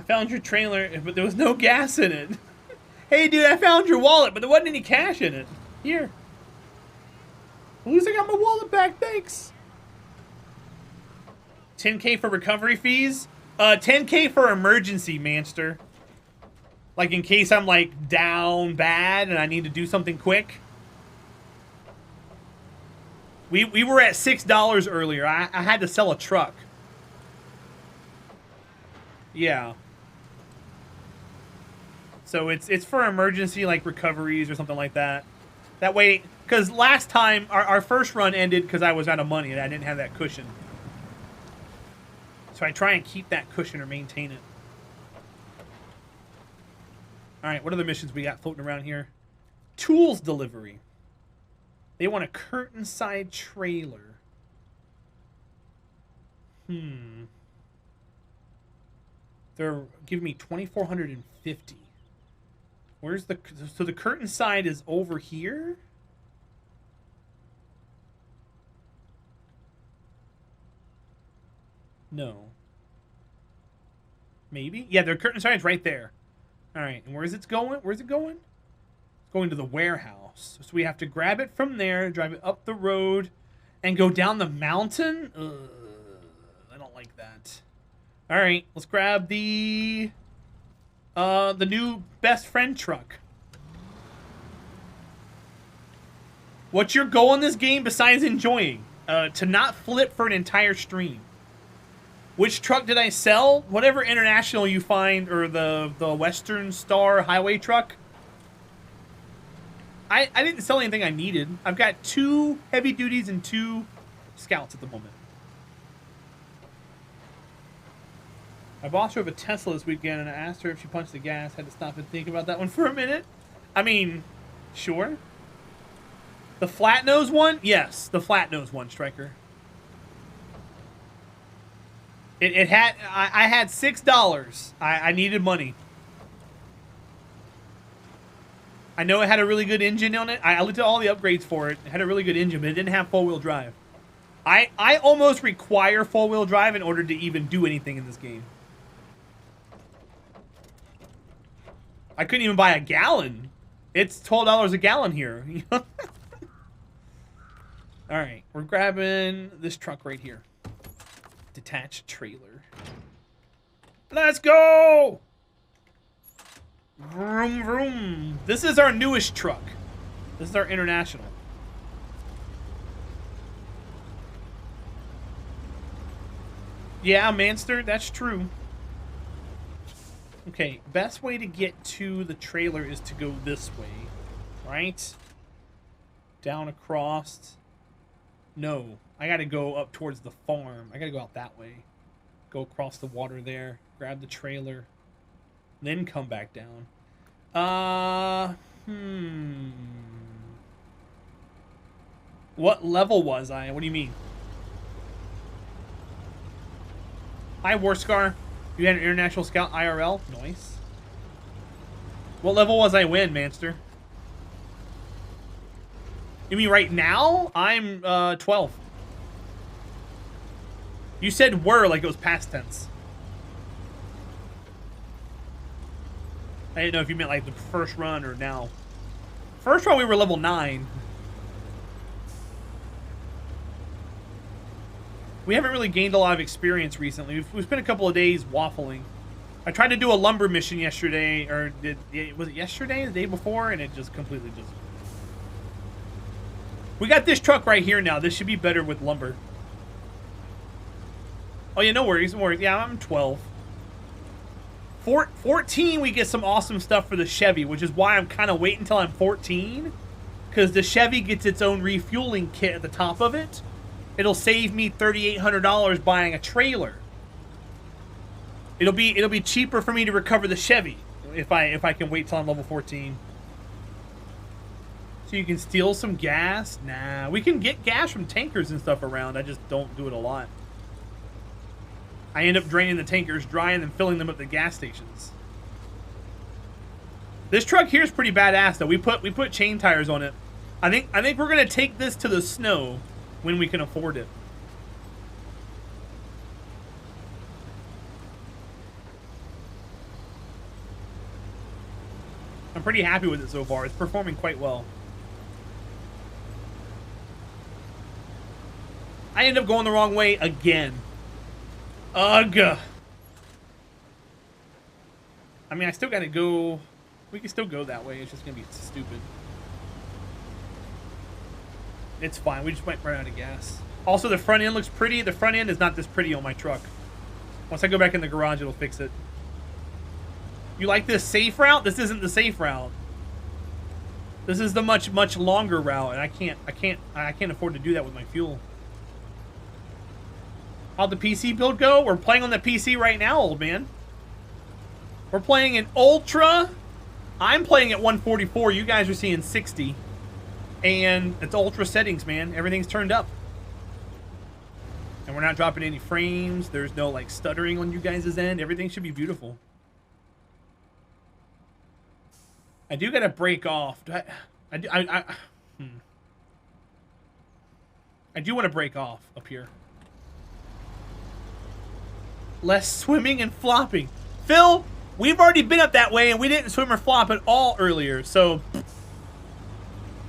I found your trailer, but there was no gas in it. Hey, dude, I found your wallet, but there wasn't any cash in it. Here. At least I got my wallet back, thanks. 10K for recovery fees? 10K for emergency, Manster. Like, in case I'm, like, down bad and I need to do something quick. We were at $6 earlier. I had to sell a truck. Yeah. So it's for emergency, like, recoveries or something like that. That way, because last time, our first run ended because I was out of money and I didn't have that cushion. So I try and keep that cushion or maintain it. Alright, what other missions we got floating around here? Tools delivery. They want a curtain side trailer. They're giving me 2,450. Where's the... So the curtain side is over here? No. Maybe? Yeah, the curtain side's right there. Alright, and where's it going? Where's it going? It's going to the warehouse. So we have to grab it from there, drive it up the road, and go down the mountain? Ugh, I don't like that. Alright, let's grab the new best friend truck. What's your goal in this game besides enjoying? To not flip for an entire stream. Which truck did I sell? Whatever international you find, or the Western Star highway truck. I didn't sell anything I needed. I've got 2 heavy duties and 2 scouts at the moment. My boss drove a Tesla this weekend and I asked her if she punched the gas. Had to stop and think about that one for a minute. I mean, sure. The flat nose one? Yes, the flat nose one, Striker. It had... I had $6. I needed money. I know it had a really good engine on it. I looked at all the upgrades for it. It had a really good engine, but it didn't have 4-wheel drive. I almost require 4-wheel drive in order to even do anything in this game. I couldn't even buy a gallon. It's $12 a gallon here. Alright, we're grabbing this truck right here. Detached trailer. Let's go! Vroom, vroom. This is our newest truck. This is our international. Yeah, Manster, that's true. Okay, best way to get to the trailer is to go this way. Right? Down across. No, I gotta go up towards the farm. I gotta go out that way. Go across the water there. Grab the trailer. Then come back down. What level was I? What do you mean? Hi, Warscar. You had an International Scout IRL? Nice. What level was I when, Manster? You mean right now? I'm 12. You said were like it was past tense. I didn't know if you meant like the first run or now. First run we were level 9. We haven't really gained a lot of experience recently. We've spent a couple of days waffling. I tried to do a lumber mission yesterday, or was it yesterday, the day before, and it just completely just... We got this truck right here now. This should be better with lumber. Oh yeah, no worries, no worries. Yeah, I'm 12. 14, we get some awesome stuff for the Chevy, which is why I'm kind of waiting until I'm 14. Because the Chevy gets its own refueling kit at the top of it. It'll save me $3,800 buying a trailer. It'll be cheaper for me to recover the Chevy if I can wait till I'm level 14. So you can steal some gas? Nah, we can get gas from tankers and stuff around. I just don't do it a lot. I end up draining the tankers dry and then filling them at the gas stations. This truck here is pretty badass though. We put chain tires on it. I think we're gonna take this to the snow when we can afford it. I'm pretty happy with it so far. It's performing quite well. I end up going the wrong way again. Ugh. I mean, I still gotta go. We can still go that way. It's just gonna be stupid. It's fine. We just might run out of gas. Also, the front end looks pretty. The front end is not this pretty on my truck. Once I go back in the garage, it'll fix it. You like this safe route? This isn't the safe route. This is the much longer route, and I can't afford to do that with my fuel. How'd the PC build go? We're playing on the PC right now, old man. We're playing in Ultra. I'm playing at 144. You guys are seeing 60. And it's Ultra settings, man. Everything's turned up. And we're not dropping any frames. There's no, like, stuttering on you guys' end. Everything should be beautiful. I do gotta break off. I do want to break off up here. Less swimming and flopping. Phil, we've already been up that way and we didn't swim or flop at all earlier, so...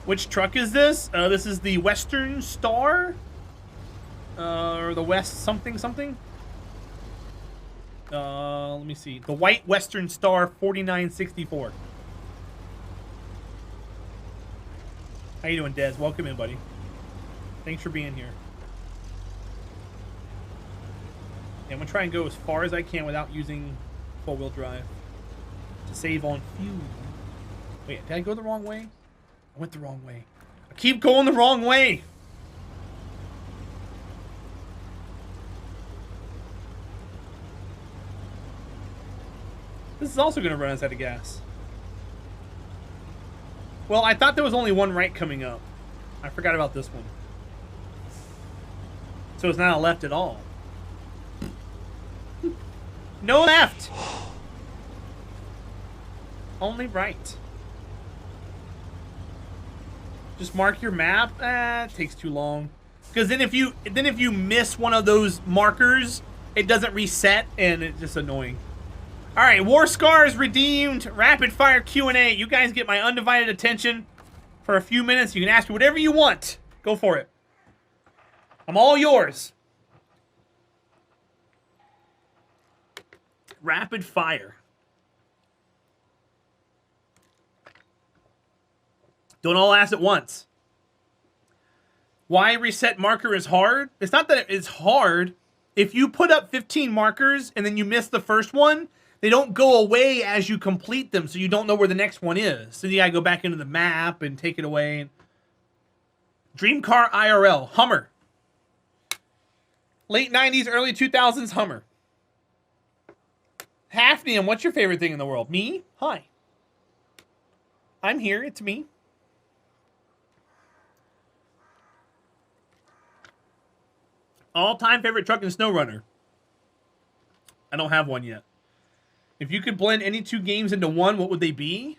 Which truck is this? This is the Western Star? Or the West something something? Let me see. The white Western Star 4964. How you doing, Dez? Welcome in, buddy. Thanks for being here. Yeah, I'm gonna try and go as far as I can without using four-wheel drive to save on fuel. Wait, did I go the wrong way? I went the wrong way. I keep going the wrong way. This is also gonna run us out of gas. Well, I thought there was only one right coming up. I forgot about this one. So it's not a left at all. No left! Only right. Just mark your map. It takes too long. Because then if you miss one of those markers, it doesn't reset and it's just annoying. All right, War Scars redeemed. Rapid fire Q&A. You guys get my undivided attention for a few minutes. You can ask me whatever you want. Go for it. I'm all yours. Rapid fire. Don't all ask at once. Why reset marker is hard? It's not that it is hard. If you put up 15 markers and then you miss the first one, they don't go away as you complete them, so you don't know where the next one is. So you gotta go back into the map and take it away. Dream car IRL. Hummer. Late 90s, early 2000s Hummer. Hafnium, what's your favorite thing in the world? Me? Hi. I'm here. It's me. All-time favorite truck in SnowRunner. I don't have one yet. If you could blend any two games into one, what would they be?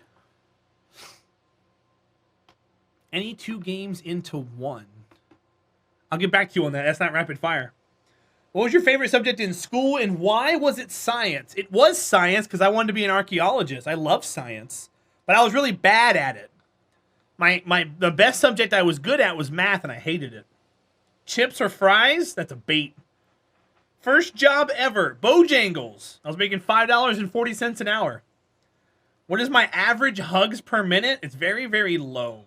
Any two games into one. I'll get back to you on that. That's not rapid fire. What was your favorite subject in school and why was it science? It was science because I wanted to be an archaeologist. I love science, but I was really bad at it. The best subject I was good at was math and I hated it. Chips or fries? That's a bait. First job ever. Bojangles. I was making $5.40 an hour. What is my average hugs per minute? It's very, very low.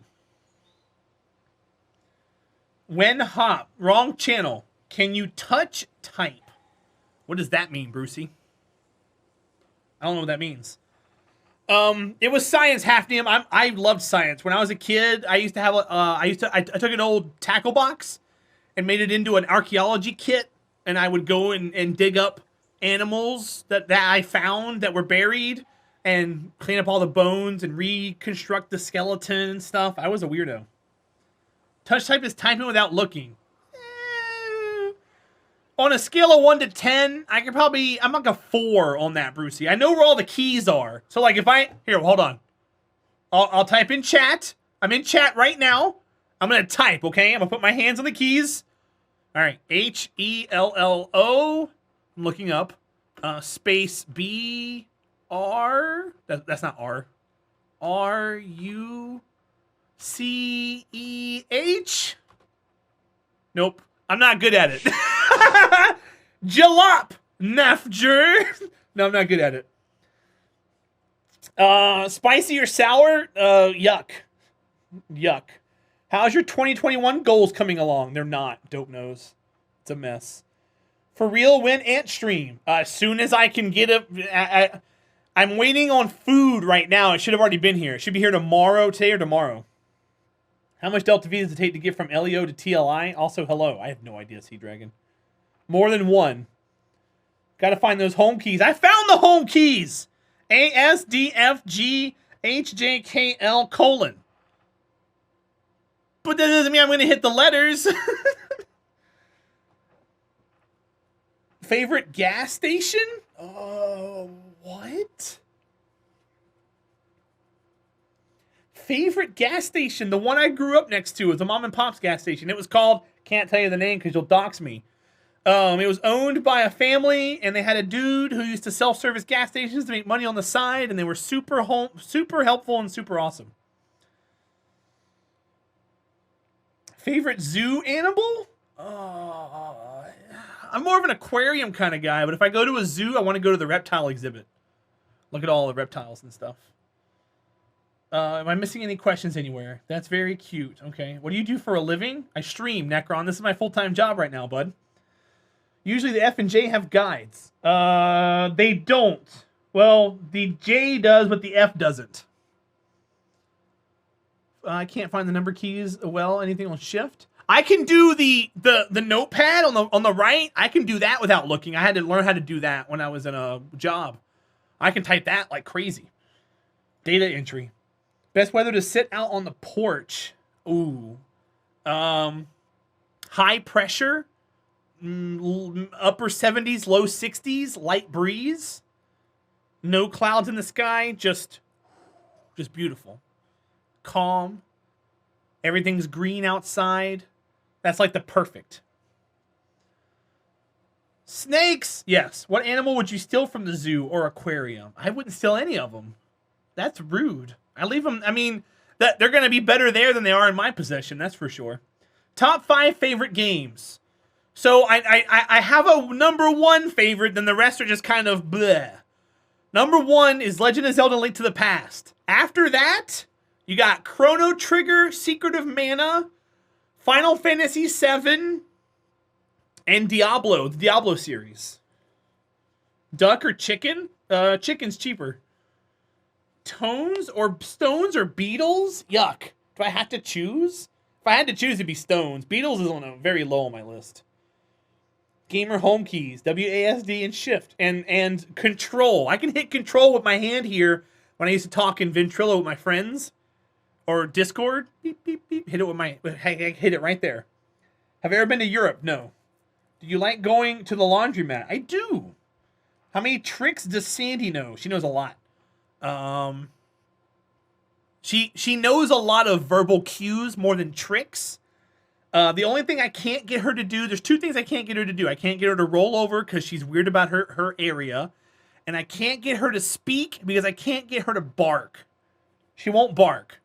When hop. Wrong channel. Can you touch type? What does that mean, Brucey? I don't know what that means. It was science, Hafnium. I loved science. When I was a kid, I used to have I took an old tackle box and made it into an archaeology kit. And I would go and dig up animals that I found that were buried and clean up all the bones and reconstruct the skeleton and stuff. I was a weirdo. Touch type is typing without looking. On a scale of 1 to 10, I'm like a 4 on that, Brucey. I know where all the keys are. So like here, hold on. I'll type in chat. I'm in chat right now. I'm going to type, okay? I'm going to put my hands on the keys. All right, Hello. I'm looking up. Space B R. That's not R. Ruceh? Nope. I'm not good at it. Jalop Nafjer. No, I'm not good at it. Spicy or sour? Yuck. Yuck. How's your 2021 goals coming along? They're not. Dope nose. It's a mess. For real, when Ant stream? As soon as I can get it. I'm waiting on food right now. It should have already been here. It should be here tomorrow, today or tomorrow. How much Delta V does it take to get from LEO to TLI? Also, hello. I have no idea, Sea Dragon. More than one. Gotta find those home keys. I found the home keys! ASDFGHJKL : but that doesn't mean I'm gonna hit the letters. Favorite gas station? What? Favorite gas station? The one I grew up next to was a mom and pop's gas station. It was called, can't tell you the name because you'll dox me. It was owned by a family, and they had a dude who used to self-service gas stations to make money on the side, and they were super helpful and super awesome. Favorite zoo animal? I'm more of an aquarium kind of guy, but if I go to a zoo, I want to go to the reptile exhibit. Look at all the reptiles and stuff. Am I missing any questions anywhere? That's very cute. Okay. What do you do for a living? I stream, Necron. This is my full-time job right now, bud. Usually the F and J have guides. They don't. Well, the J does, but the F doesn't. I can't find the number keys. Well, anything on shift? I can do the notepad on the right. I can do that without looking. I had to learn how to do that when I was in a job. I can type that like crazy. Data entry. Best weather to sit out on the porch. Ooh. High pressure. Upper 70s, low 60s, light breeze. No clouds in the sky. Just beautiful. Calm. Everything's green outside. That's like the perfect. Snakes! Yes. What animal would you steal from the zoo or aquarium? I wouldn't steal any of them. That's rude. I leave them, I mean, that they're going to be better there than they are in my possession, that's for sure. Top 5 favorite games. So I have a number 1 favorite, then the rest are just kind of bleh. Number 1 is Legend of Zelda: Link to the Past. After that, you got Chrono Trigger, Secret of Mana, Final Fantasy VII, and Diablo, the Diablo series. Duck or chicken? Chicken's cheaper. Tones or stones or beetles? Yuck. Do I have to choose? If I had to choose, it'd be stones. Beetles is on a very low on my list. Gamer home keys, WASD and shift, and control. I can hit control with my hand here when I used to talk in Ventrilo with my friends or Discord. Beep, beep, beep. Hit it with my, hit it right there. Have you ever been to Europe? No. Do you like going to the laundromat? I do. How many tricks does Sandy know? She knows a lot. She knows a lot of verbal cues more than tricks. The only thing I can't get her to do, there's 2 things I can't get her to do. I can't get her to roll over because she's weird about her area. And I can't get her to speak because I can't get her to bark. She won't bark.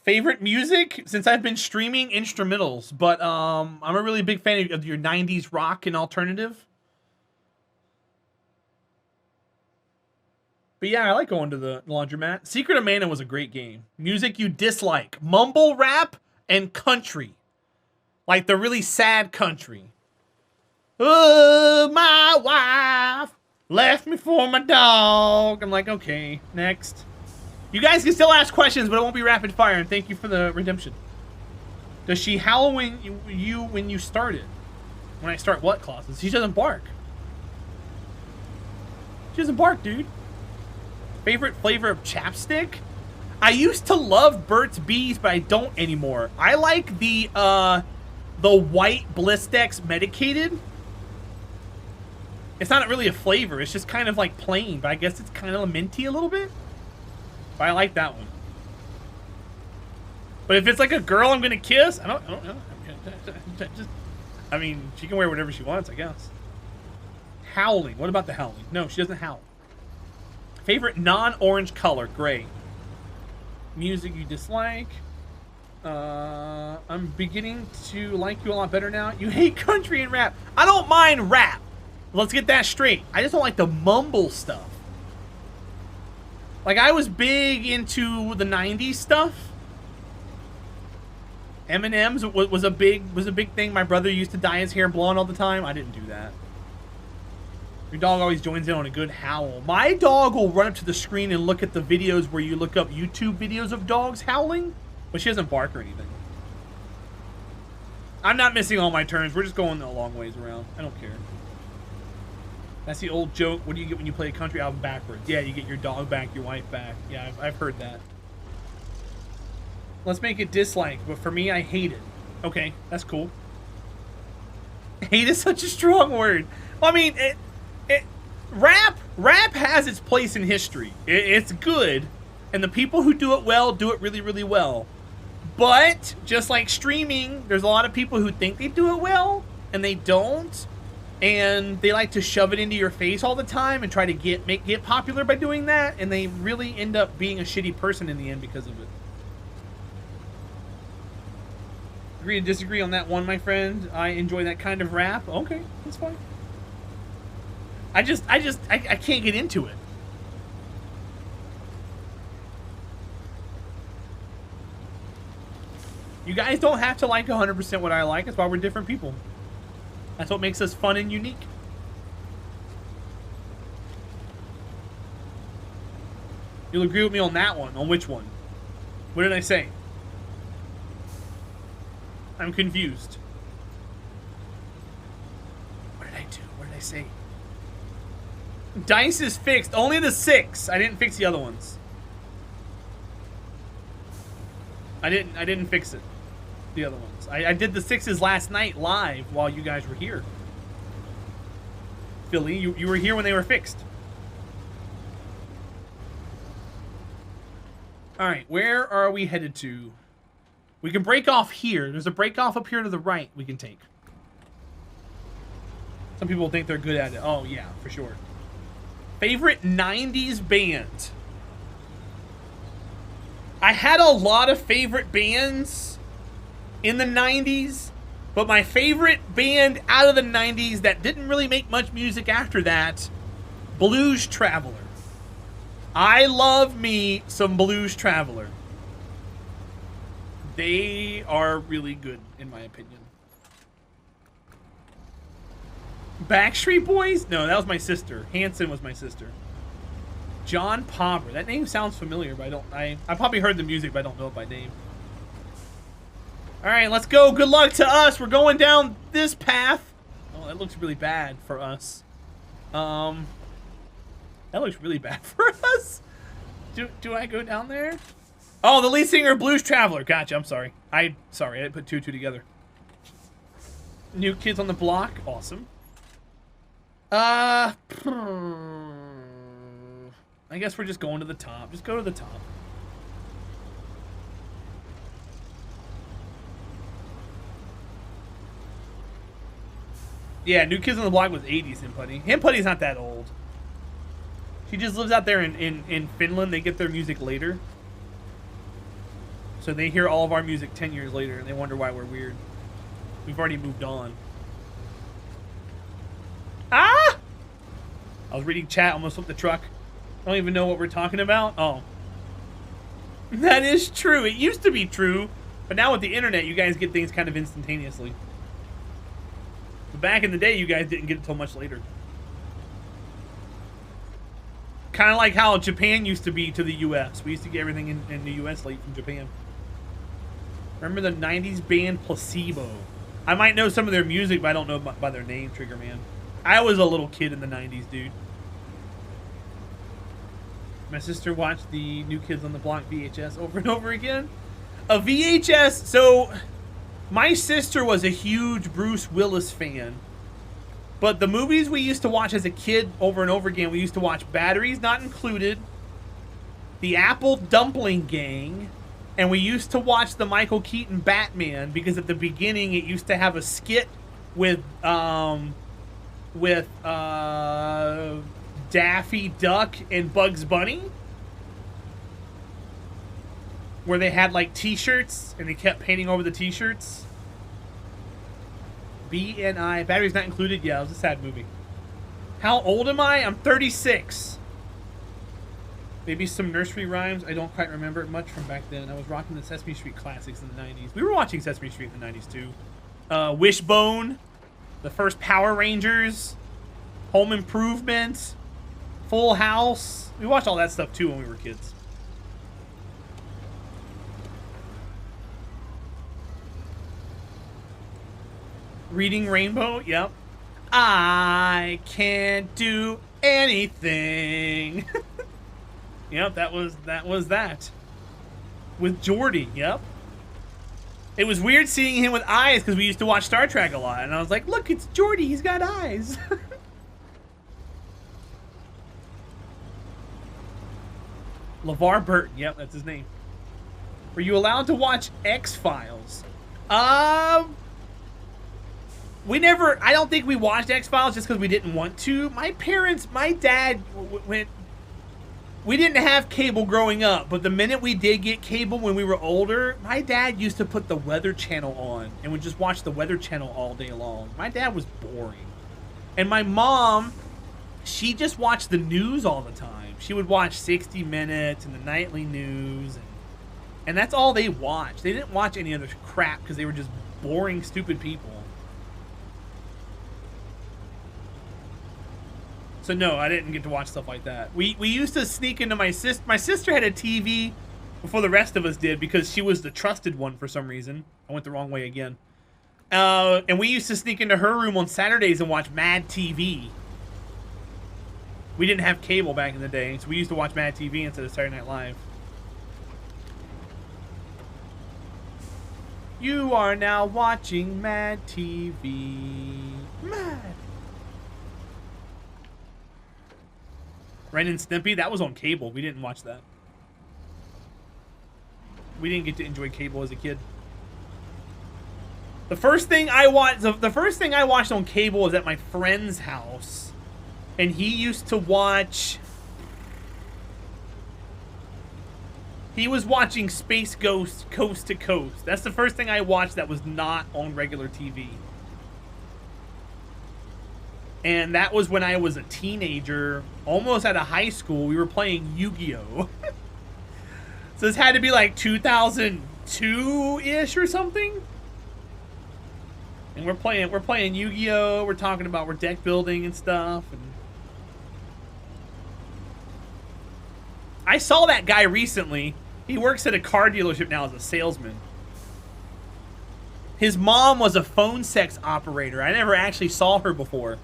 Favorite music? Since I've been streaming, instrumentals. But I'm a really big fan of your 90s rock and alternative. But yeah, I like going to the laundromat. Secret of Mana was a great game. Music you dislike. Mumble rap and country. Like the really sad country. Oh, my wife left me for my dog. I'm like, okay, next. You guys can still ask questions, but it won't be rapid fire. And thank you for the redemption. Does she howl when you start it? When I start what classes? She doesn't bark. She doesn't bark, dude. Favorite flavor of chapstick? I used to love Burt's Bees, but I don't anymore. I like the white Blistex medicated. It's not really a flavor. It's just kind of like plain, but I guess it's kind of minty a little bit. But I like that one. But if it's like a girl I'm gonna kiss, I don't know. I mean, she can wear whatever she wants, I guess. Howling. What about the howling? No, she doesn't howl. Favorite non-orange color, gray. Music you dislike. I'm beginning to like you a lot better now. You hate country and rap. I don't mind rap. Let's get that straight. I just don't like the mumble stuff. Like, I was big into the 90s stuff. Eminem's was a big thing. My brother used to dye his hair blonde all the time. I didn't do that. Your dog always joins in on a good howl. My dog will run up to the screen and look at the videos where you look up YouTube videos of dogs howling, but she doesn't bark or anything. I'm not missing all my turns. We're just going a long ways around. I don't care. That's the old joke. What do you get when you play a country album backwards? Yeah, you get your dog back, your wife back. Yeah, I've heard that. Let's make it dislike, but for me, I hate it. Okay, that's cool. Hate is such a strong word. Well, I mean, rap has its place in history. It's good, and the people who do it well do it really, really well. But just like streaming, there's a lot of people who think they do it well, and they don't. And they like to shove it into your face all the time and try to get popular by doing that, and they really end up being a shitty person in the end because of it. Agree to disagree on that one, my friend. I enjoy that kind of rap. Okay, that's fine. I can't get into it. You guys don't have to like 100% what I like. That's why we're different people. That's what makes us fun and unique. You'll agree with me on that one. On which one? What did I say? I'm confused. What did I do? What did I say? Dice is fixed. Only the 6. I didn't fix the other ones. I didn't fix it. The other ones. I did the 6s last night live while you guys were here. Philly, you were here when they were fixed. Alright, where are we headed to? We can break off here. There's a break off up here to the right we can take. Some people think they're good at it. Oh, yeah, for sure. Favorite 90s band? I had a lot of favorite bands in the 90s, but my favorite band out of the 90s that didn't really make much music after that, Blues Traveler. I love me some Blues Traveler. They are really good, in my opinion. Backstreet Boys? No, that was my sister. Hanson was my sister. John Popper. That name sounds familiar, but I probably heard the music, but I don't know it by name. Alright, let's go. Good luck to us. We're going down this path. Oh, that looks really bad for us. That looks really bad for us. Do I go down there? Oh, the lead singer of Blues Traveler. Gotcha, I'm sorry. Sorry, I didn't put two together. New Kids on the Block. Awesome. I guess we're just going to the top. Just go to the top. Yeah, New Kids on the Block was 80s, Himputty. Himputty's not that old. She just lives out there in Finland. They get their music later. So they hear all of our music 10 years later, and they wonder why we're weird. We've already moved on. Ah! I was reading chat, almost flipped the truck. I don't even know what we're talking about. Oh. That is true. It used to be true, but now with the internet, you guys get things kind of instantaneously. But back in the day, you guys didn't get it until much later. Kind of like how Japan used to be to the U.S. We used to get everything in the U.S. late from Japan. Remember the 90s band Placebo? I might know some of their music, but I don't know by their name, Trigger Man. I was a little kid in the 90s, dude. My sister watched the New Kids on the Block VHS over and over again. A VHS, so my sister was a huge Bruce Willis fan. But the movies we used to watch as a kid over and over again, we used to watch Batteries Not Included, The Apple Dumpling Gang, and we used to watch the Michael Keaton Batman, because at the beginning it used to have a skit with Daffy Duck and Bugs Bunny, where they had like t-shirts and they kept painting over the t-shirts. BNI, batteries not included. Yeah, it was a sad movie. How old am I? I'm 36. Maybe some nursery rhymes. I don't quite remember it much from back then. I was rocking the Sesame Street classics in the 90s. We were watching Sesame Street in the 90s too. Wishbone, the first Power Rangers, Home Improvement, Full House. We watched all that stuff too when we were kids. Reading Rainbow, yep. I can't do anything. Yep, that was that. With Geordi, yep. It was weird seeing him with eyes because we used to watch Star Trek a lot, and I was like, look, it's Geordi, he's got eyes. LeVar Burton, yep, that's his name. Were you allowed to watch X-Files? We never, I don't think we watched X-Files just because we didn't want to. My dad went, we didn't have cable growing up, but the minute we did get cable when we were older, my dad used to put the Weather Channel on and would just watch the Weather Channel all day long. My dad was boring. And my mom, she just watched the news all the time. She would watch 60 Minutes and the nightly news. And that's all they watched. They didn't watch any other crap because they were just boring, stupid people. So no, I didn't get to watch stuff like that. We used to sneak into my sister. My sister had a TV before the rest of us did because she was the trusted one for some reason. I went the wrong way again. And we used to sneak into her room on Saturdays and watch Mad TV. We didn't have cable back in the day, so we used to watch Mad TV instead of Saturday Night Live. You are now watching Mad TV. Mad. Ren and Stimpy, that was on cable. We didn't watch that. We didn't get to enjoy cable as a kid. The first thing I watched on cable was at my friend's house, and he used to watch. He was watching Space Ghost Coast to Coast. That's the first thing I watched that was not on regular TV. And that was when I was a teenager, almost out of high school. We were playing Yu-Gi-Oh! So this had to be like 2002-ish or something. And we're playing Yu-Gi-Oh! We're talking about we're deck building and stuff. And I saw that guy recently. He works at a car dealership now as a salesman. His mom was a phone sex operator. I never actually saw her before.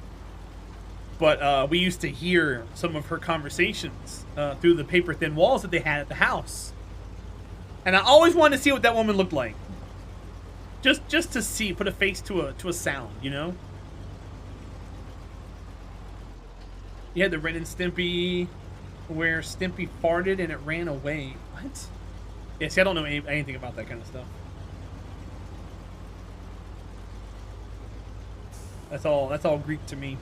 But we used to hear some of her conversations through the paper-thin walls that they had at the house. And I always wanted to see what that woman looked like. Just to see, put a face to a sound, you know? You had the Ren and Stimpy, where Stimpy farted and it ran away. What? Yeah, see, I don't know anything about that kind of stuff. That's all Greek to me.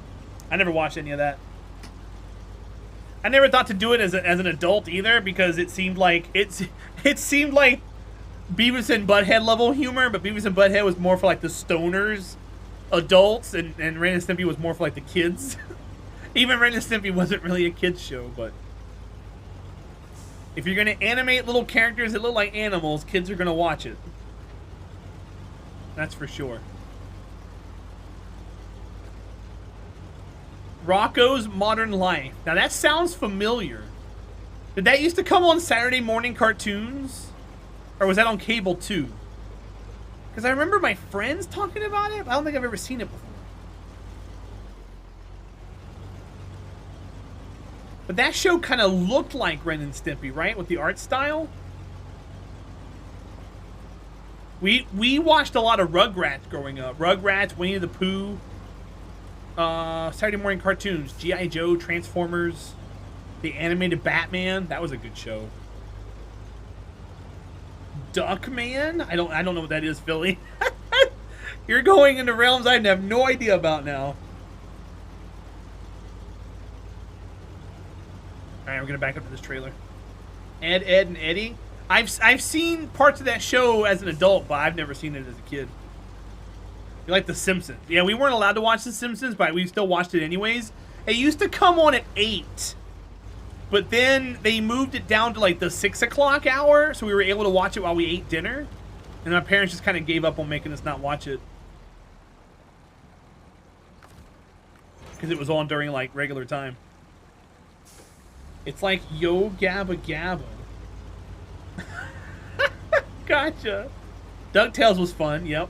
I never watched any of that. I never thought to do it as an adult either because it seemed like Beavis and Butthead level humor, but Beavis and Butthead was more for like the stoners, adults, and Ren and Stimpy was more for like the kids. Even Ren and Stimpy wasn't really a kids show, but if you're gonna animate little characters that look like animals, kids are gonna watch it. That's for sure. Rocko's Modern Life. Now that sounds familiar. Did that used to come on Saturday morning cartoons? Or was that on cable too? Because I remember my friends talking about it, but I don't think I've ever seen it before. But that show kind of looked like Ren and Stimpy, right? With the art style? We watched a lot of Rugrats growing up. Rugrats, Winnie the Pooh. Saturday morning cartoons, G.I. Joe, Transformers, the animated Batman. That was a good show. Duckman? I don't know what that is, Philly. You're going into realms I have no idea about now. All right, we're gonna back up to this trailer. Ed, Ed, and Eddie. I've seen parts of that show as an adult, but I've never seen it as a kid. You like The Simpsons? Yeah, we weren't allowed to watch The Simpsons, but we still watched it anyways. It used to come on at 8, but then they moved it down to like the 6 o'clock hour, so we were able to watch it while we ate dinner. And my parents just kind of gave up on making us not watch it because it was on during like regular time. It's like Yo Gabba Gabba. Gotcha. DuckTales was fun, yep.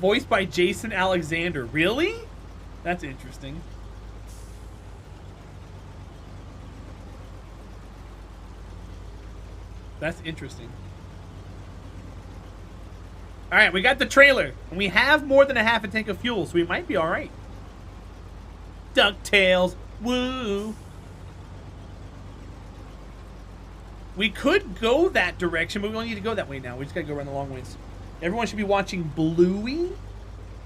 Voiced by Jason Alexander. Really? That's interesting. That's interesting. Alright, we got the trailer. And we have more than a half a tank of fuel, so we might be alright. DuckTales. Woo! We could go that direction, but we don't need to go that way now. We just gotta go around the long ways. Everyone should be watching Bluey.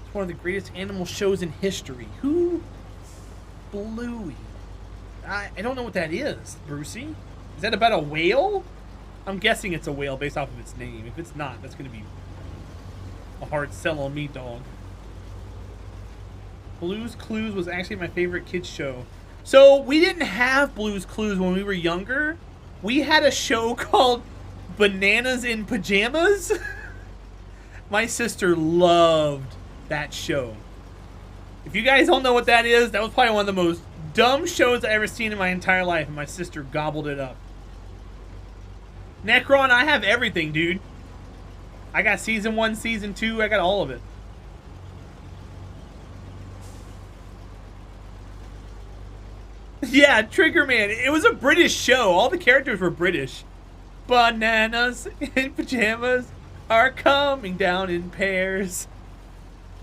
It's one of the greatest animal shows in history. Who? Bluey. I don't know what that is, Brucey. Is that about a whale? I'm guessing it's a whale based off of its name. If it's not, that's gonna be a hard sell on me, dog. Blue's Clues was actually my favorite kids show. So we didn't have Blue's Clues when we were younger. We had a show called Bananas in Pajamas. My sister loved that show. If you guys don't know what that is, that was probably one of the most dumb shows I've ever seen in my entire life, and my sister gobbled it up. Necron, I have everything, dude. I got season 1, season 2, I got all of it. Yeah, Trigger Man. It was a British show. All the characters were British. Bananas in pajamas are coming down in pairs.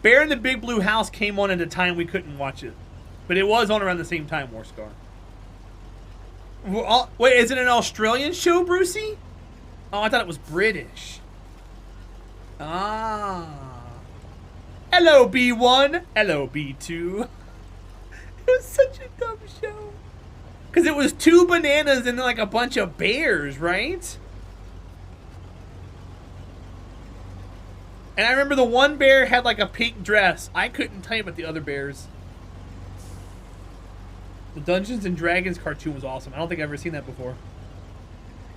Bear in the Big Blue House came on at a time we couldn't watch it. But it was on around the same time, Warscar. Wait, is it an Australian show, Brucey? Oh, I thought it was British. Ah. Hello, B1. Hello, B2. It was such a dumb show. Because it was 2 bananas and then like a bunch of bears, right? And I remember the one bear had like a pink dress. I couldn't tell you about the other bears. The Dungeons and Dragons cartoon was awesome. I don't think I've ever seen that before.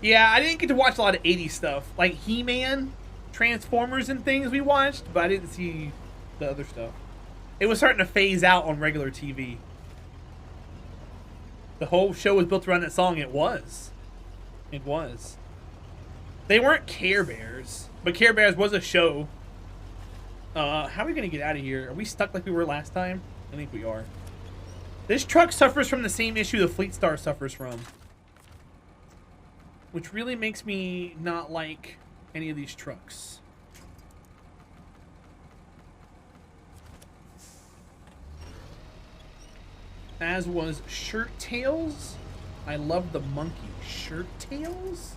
Yeah, I didn't get to watch a lot of 80s stuff. Like He-Man, Transformers and things we watched, but I didn't see the other stuff. It was starting to phase out on regular TV. The whole show was built around that song. It was. It was. They weren't Care Bears, but Care Bears was a show. How are we going to get out of here? Are we stuck like we were last time? I think we are. This truck suffers from the same issue the Fleet Star suffers from. Which really makes me not like any of these trucks. As was Shirt Tails. I love the monkey. Shirt Tails?